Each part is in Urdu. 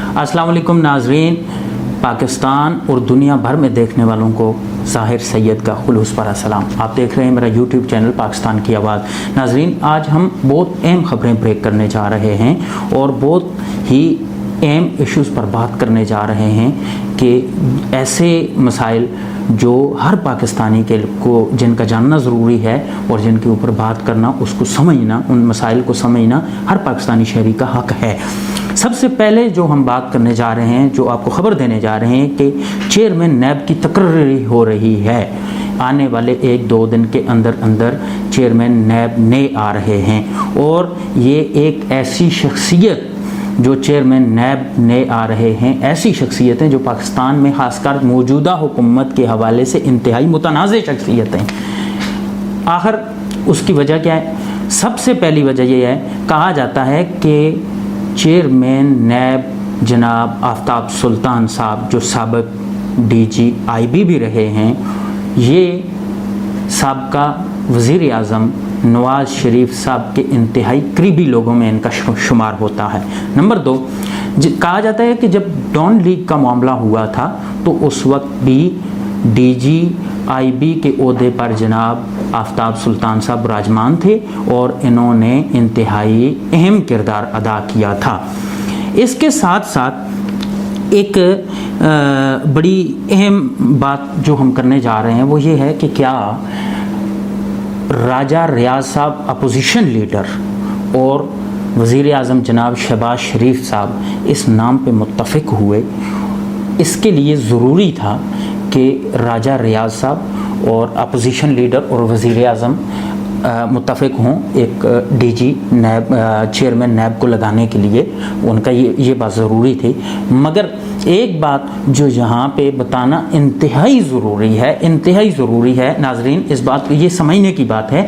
السلام علیکم ناظرین، پاکستان اور دنیا بھر میں دیکھنے والوں کو ظاہر سید کا خلوص بھرا سلام۔ آپ دیکھ رہے ہیں میرا یوٹیوب چینل پاکستان کی آواز۔ ناظرین، آج ہم بہت اہم خبریں بریک کرنے جا رہے ہیں اور بہت ہی اہم ایشوز پر بات کرنے جا رہے ہیں کہ ایسے مسائل جو ہر پاکستانی کو جن کا جاننا ضروری ہے اور جن کے اوپر بات کرنا، اس کو سمجھنا، ان مسائل کو سمجھنا ہر پاکستانی شہری کا حق ہے۔ سب سے پہلے جو ہم بات کرنے جا رہے ہیں، جو آپ کو خبر دینے جا رہے ہیں کہ چیئرمین نیب کی تقرری ہو رہی ہے۔ آنے والے 1-2 دن کے اندر چیئرمین نیب نئے آ رہے ہیں اور یہ ایک ایسی شخصیت جو چیئرمین نیب نئے آ رہے ہیں، ایسی شخصیتیں جو پاکستان میں خاص کر موجودہ حکومت کے حوالے سے انتہائی متنازع شخصیتیں۔ آخر اس کی وجہ کیا ہے؟ سب سے پہلی وجہ یہ ہے، کہا جاتا ہے کہ چیئرمین نیب جناب آفتاب سلطان صاحب، جو سابق DGIB بھی رہے ہیں، یہ سابقہ وزیر اعظم نواز شریف صاحب کے انتہائی قریبی لوگوں میں ان کا شمار ہوتا ہے۔ نمبر 2، کہا جاتا ہے کہ جب ڈان لیگ کا معاملہ ہوا تھا تو اس وقت بھی DGIB کے عہدے پر جناب آفتاب سلطان صاحب براجمان تھے اور انہوں نے انتہائی اہم کردار ادا کیا تھا۔ اس کے ساتھ ساتھ ایک بڑی اہم بات جو ہم کرنے جا رہے ہیں وہ یہ ہے کہ کیا راجہ ریاض صاحب اپوزیشن لیڈر اور وزیر اعظم جناب شہباز شریف صاحب اس نام پہ متفق ہوئے؟ اس کے لیے ضروری تھا کہ راجہ ریاض صاحب اور اپوزیشن لیڈر اور وزیر اعظم متفق ہوں ایک نیب چیئرمین نیب کو لگانے کے لیے، ان کا یہ بات ضروری تھی۔ مگر ایک بات جو یہاں پہ بتانا انتہائی ضروری ہے ناظرین، اس بات کو یہ سمجھنے کی بات ہے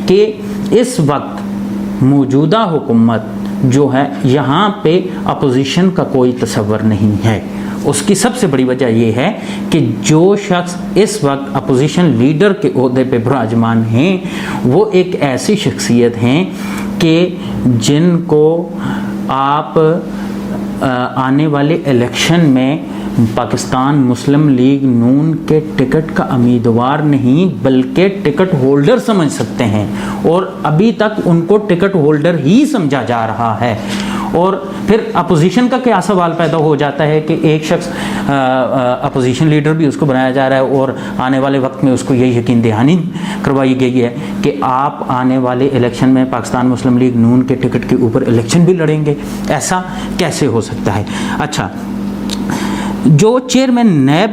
کہ اس وقت موجودہ حکومت جو ہے، یہاں پہ اپوزیشن کا کوئی تصور نہیں ہے۔ اس کی سب سے بڑی وجہ یہ ہے کہ جو شخص اس وقت اپوزیشن لیڈر کے عہدے پہ براجمان ہیں وہ ایک ایسی شخصیت ہیں کہ جن کو آپ آنے والے الیکشن میں پاکستان مسلم لیگ نون کے ٹکٹ کا امیدوار نہیں بلکہ ٹکٹ ہولڈر سمجھ سکتے ہیں، اور ابھی تک ان کو ٹکٹ ہولڈر ہی سمجھا جا رہا ہے۔ اور پھر اپوزیشن کا کیا سوال پیدا ہو جاتا ہے کہ ایک شخص اپوزیشن لیڈر بھی اس کو بنایا جا رہا ہے اور آنے والے وقت میں اس کو یہ یقین دہانی کروائی گئی ہے کہ آپ آنے والے الیکشن میں پاکستان مسلم لیگ نون کے ٹکٹ کے اوپر الیکشن بھی لڑیں گے۔ ایسا کیسے ہو سکتا ہے؟ اچھا، جو چیئرمین نیب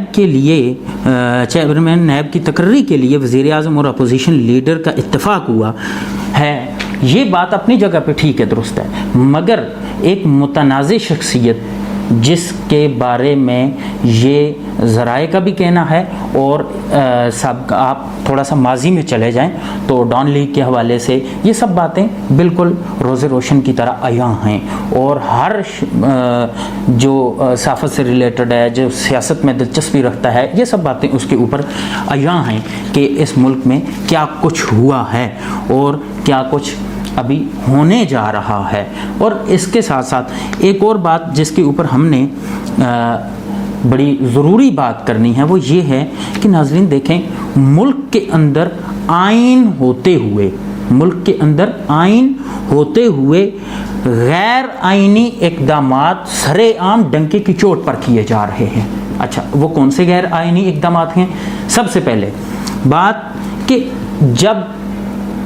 کی تقرری کے لیے وزیر اعظم اور اپوزیشن لیڈر کا اتفاق ہوا ہے، یہ بات اپنی جگہ پہ ٹھیک ہے، درست ہے، مگر ایک متنازع شخصیت جس کے بارے میں یہ ذرائع کا بھی کہنا ہے اور آپ تھوڑا سا ماضی میں چلے جائیں تو ڈان لیگ کے حوالے سے یہ سب باتیں بالکل روز روشن کی طرح عیاں ہیں، اور ہر جو صحافت سے ریلیٹڈ ہے، جو سیاست میں دلچسپی رکھتا ہے، یہ سب باتیں اس کے اوپر عیاں ہیں کہ اس ملک میں کیا کچھ ہوا ہے اور کیا کچھ ابھی ہونے جا رہا ہے۔ اور اس کے ساتھ ساتھ ایک اور بات جس کے اوپر ہم نے بڑی ضروری بات کرنی ہے وہ یہ ہے کہ ناظرین دیکھیں، ملک کے اندر آئین ہوتے ہوئے غیر آئینی اقدامات سر عام ڈنکے کی چوٹ پر کیے جا رہے ہیں۔ اچھا، وہ کون سے غیر آئینی اقدامات ہیں؟ سب سے پہلے بات کہ جب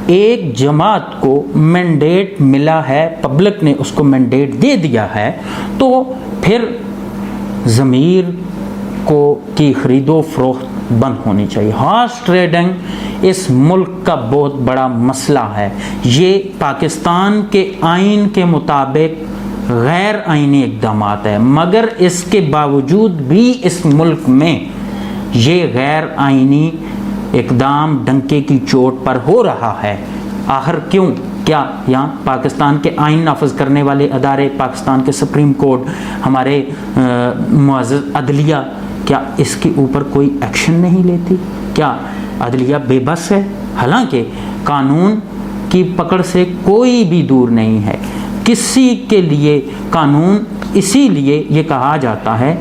ایک جماعت کو مینڈیٹ ملا ہے، پبلک نے اس کو مینڈیٹ دے دیا ہے، تو پھر ضمیر کی خرید و فروخت بند ہونی چاہیے۔ ہارس ٹریڈنگ اس ملک کا بہت بڑا مسئلہ ہے۔ یہ پاکستان کے آئین کے مطابق غیر آئینی اقدامات ہیں، مگر اس کے باوجود بھی اس ملک میں یہ غیر آئینی اقدام ڈنکے کی چوٹ پر ہو رہا ہے۔ آخر کیوں؟ کیا یہاں پاکستان کے آئین نافذ کرنے والے ادارے، پاکستان کے سپریم کورٹ، ہمارے معزز عدلیہ، کیا اس کے اوپر کوئی ایکشن نہیں لیتی؟ کیا عدلیہ بے بس ہے؟ حالانکہ قانون کی پکڑ سے کوئی بھی دور نہیں ہے، کسی کے لیے قانون اسی لیے یہ کہا جاتا ہے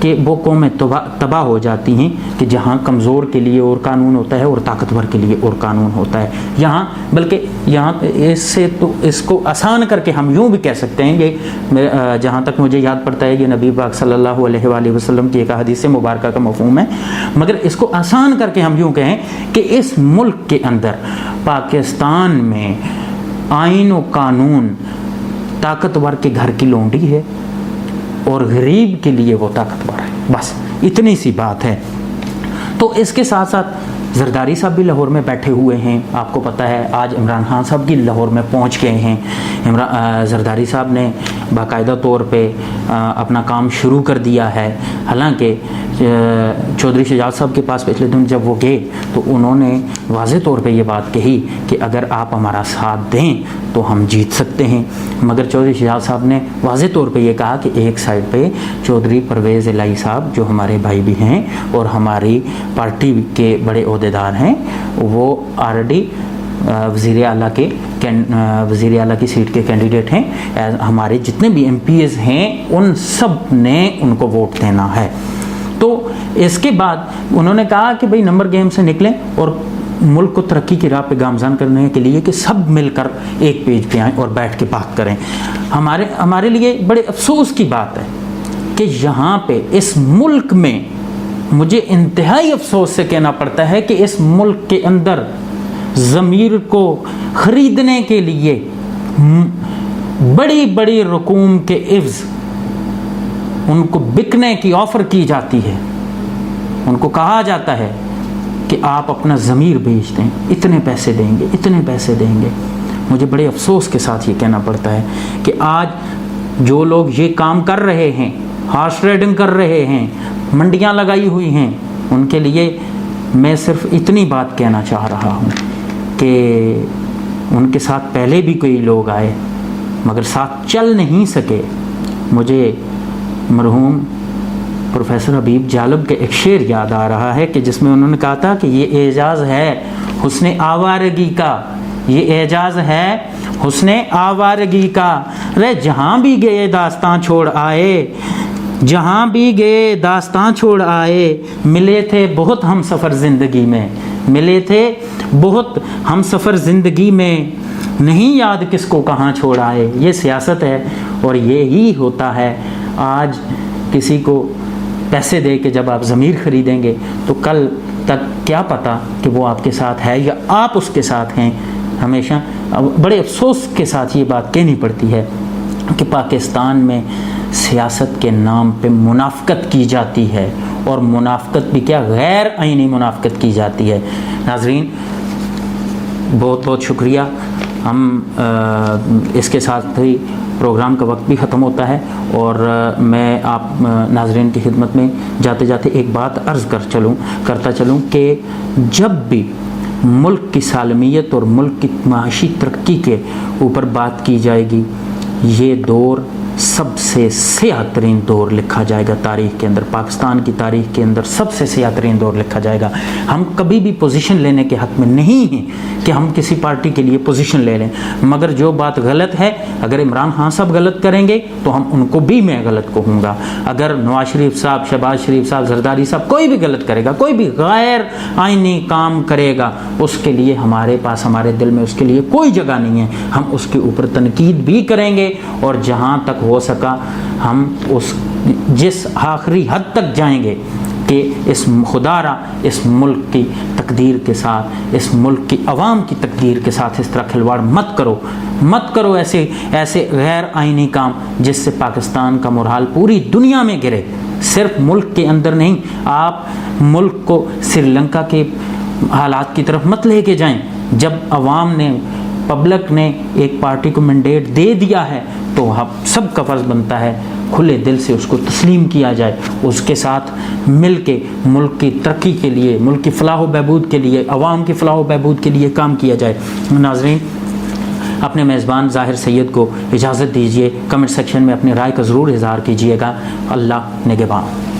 کہ وہ قومیں تباہ ہو جاتی ہیں کہ جہاں کمزور کے لیے اور قانون ہوتا ہے اور طاقتور کے لیے اور قانون ہوتا ہے. یہاں بلکہ یہاں اس سے تو اس کو آسان کر کے ہم یوں بھی کہہ سکتے ہیں کہ جہاں تک مجھے یاد پڑتا ہے یہ نبی پاک صلی اللہ علیہ وآلہ وسلم کی ایک حدیث مبارکہ کا مفہوم ہے، مگر اس کو آسان کر کے ہم یوں کہیں کہ اس ملک کے اندر پاکستان میں آئین و قانون طاقتور کے گھر کی لونڈی ہے اور غریب کے لیے وہ طاقتور ہے، بس اتنی سی بات ہے. تو اس کے ساتھ ساتھ زرداری صاحب بھی لاہور میں بیٹھے ہوئے ہیں. آپ کو پتہ ہے آج عمران خان صاحب بھی لاہور میں پہنچ گئے ہیں. زرداری صاحب نے باقاعدہ طور پہ اپنا کام شروع کر دیا ہے. حالانکہ چودھری شجاعت صاحب کے پاس پچھلے دن جب وہ گئے تو انہوں نے واضح طور پہ یہ بات کہی کہ اگر آپ ہمارا ساتھ دیں تو ہم جیت سکتے ہیں. مگر چودھری شجاعت صاحب نے واضح طور پہ یہ کہا کہ ایک سائڈ پہ چودھری پرویز الہی صاحب جو ہمارے بھائی بھی ہیں اور ہماری پارٹی کے بڑے عہدیدار ہیں، وہ آلریڈی وزیر اعلیٰ کی سیٹ کے کینڈیڈیٹ ہیں. ہمارے جتنے بھی ایم پی ایز ہیں ان سب نے ان کو ووٹ دینا ہے. تو اس کے بعد انہوں نے کہا کہ بھئی نمبر گیم سے نکلیں اور ملک کو ترقی کی راہ پہ گامزن کرنے کے لیے کہ سب مل کر ایک پیج پہ آئیں اور بیٹھ کے بات کریں. ہمارے لیے بڑے افسوس کی بات ہے کہ یہاں پہ اس ملک میں مجھے انتہائی افسوس سے کہنا پڑتا ہے کہ اس ملک کے اندر ضمیر کو خریدنے کے لیے بڑی بڑی رقوم کے عوض ان کو بکنے کی آفر کی جاتی ہے. ان کو کہا جاتا ہے کہ آپ اپنا ضمیر بیچ دیں، اتنے پیسے دیں گے، اتنے پیسے دیں گے. مجھے بڑے افسوس کے ساتھ یہ کہنا پڑتا ہے کہ آج جو لوگ یہ کام کر رہے ہیں، ہارس ٹریڈنگ کر رہے ہیں، منڈیاں لگائی ہوئی ہیں، ان کے لیے میں صرف اتنی بات کہنا چاہ رہا ہوں کہ ان کے ساتھ پہلے بھی کوئی لوگ آئے مگر ساتھ چل نہیں سکے. مجھے مرحوم پروفیسر حبیب جالب کے ایک شعر یاد آ رہا ہے کہ جس میں انہوں نے کہا تھا کہ یہ اعجاز ہے حسن آوارگی کا، یہ اعجاز ہے حسن آوارگی کا، رے جہاں بھی گئے داستان چھوڑ آئے، جہاں بھی گئے داستان چھوڑ آئے، ملے تھے بہت ہم سفر زندگی میں، ملے تھے بہت ہم سفر زندگی میں، نہیں یاد کس کو کہاں چھوڑ آئے. یہ سیاست ہے اور یہی ہوتا ہے. آج کسی کو پیسے دے کے جب آپ ضمیر خریدیں گے تو کل تک کیا پتہ کہ وہ آپ کے ساتھ ہے یا آپ اس کے ساتھ ہیں. ہمیشہ بڑے افسوس کے ساتھ یہ بات کہنی پڑتی ہے کہ پاکستان میں سیاست کے نام پہ منافقت کی جاتی ہے، اور منافقت بھی کیا، غیر آئینی منافقت کی جاتی ہے. ناظرین بہت بہت شکریہ. ہم اس کے ساتھ ہی پروگرام کا وقت بھی ختم ہوتا ہے، اور میں آپ ناظرین کی خدمت میں جاتے جاتے ایک بات عرض کرتا چلوں کہ جب بھی ملک کی سالمیت اور ملک کی معاشی ترقی کے اوپر بات کی جائے گی، یہ دور سب سے سیاہ ترین دور لکھا جائے گا تاریخ کے اندر. پاکستان کی تاریخ کے اندر سب سے سیاہ ترین دور لکھا جائے گا. ہم کبھی بھی پوزیشن لینے کے حق میں نہیں ہیں کہ ہم کسی پارٹی کے لیے پوزیشن لے لیں، مگر جو بات غلط ہے، اگر عمران خان صاحب غلط کریں گے تو ہم ان کو بھی میں غلط کہوں گا. اگر نواز شریف صاحب، شہباز شریف صاحب، زرداری صاحب کوئی بھی غلط کرے گا، کوئی بھی غیر آئینی کام کرے گا، اس کے لیے ہمارے پاس، ہمارے دل میں اس کے لیے کوئی جگہ نہیں ہے. ہم اس کے اوپر تنقید بھی کریں گے، اور جہاں تک ہو سکا ہم جس آخری حد تک جائیں گے کہ اس خدا را اس ملک کی تقدیر کے ساتھ، اس ملک کی عوام کی تقدیر کے ساتھ اس طرح کھلواڑ مت کرو ایسے غیر آئینی کام جس سے پاکستان کا مورال پوری دنیا میں گرے. صرف ملک کے اندر نہیں، آپ ملک کو سری لنکا کے حالات کی طرف مت لے کے جائیں. جب عوام نے، پبلک نے ایک پارٹی کو مینڈیٹ دے دیا ہے تو سب کا فرض بنتا ہے کھلے دل سے اس کو تسلیم کیا جائے، اس کے ساتھ مل کے ملک کی ترقی کے لیے، ملک کی فلاح و بہبود کے لیے، عوام کی فلاح و بہبود کے لیے کام کیا جائے. ناظرین اپنے میزبان ظاہر سید کو اجازت دیجیے. کمنٹ سیکشن میں اپنی رائے کا ضرور اظہار کیجیے گا. اللہ نگہبان.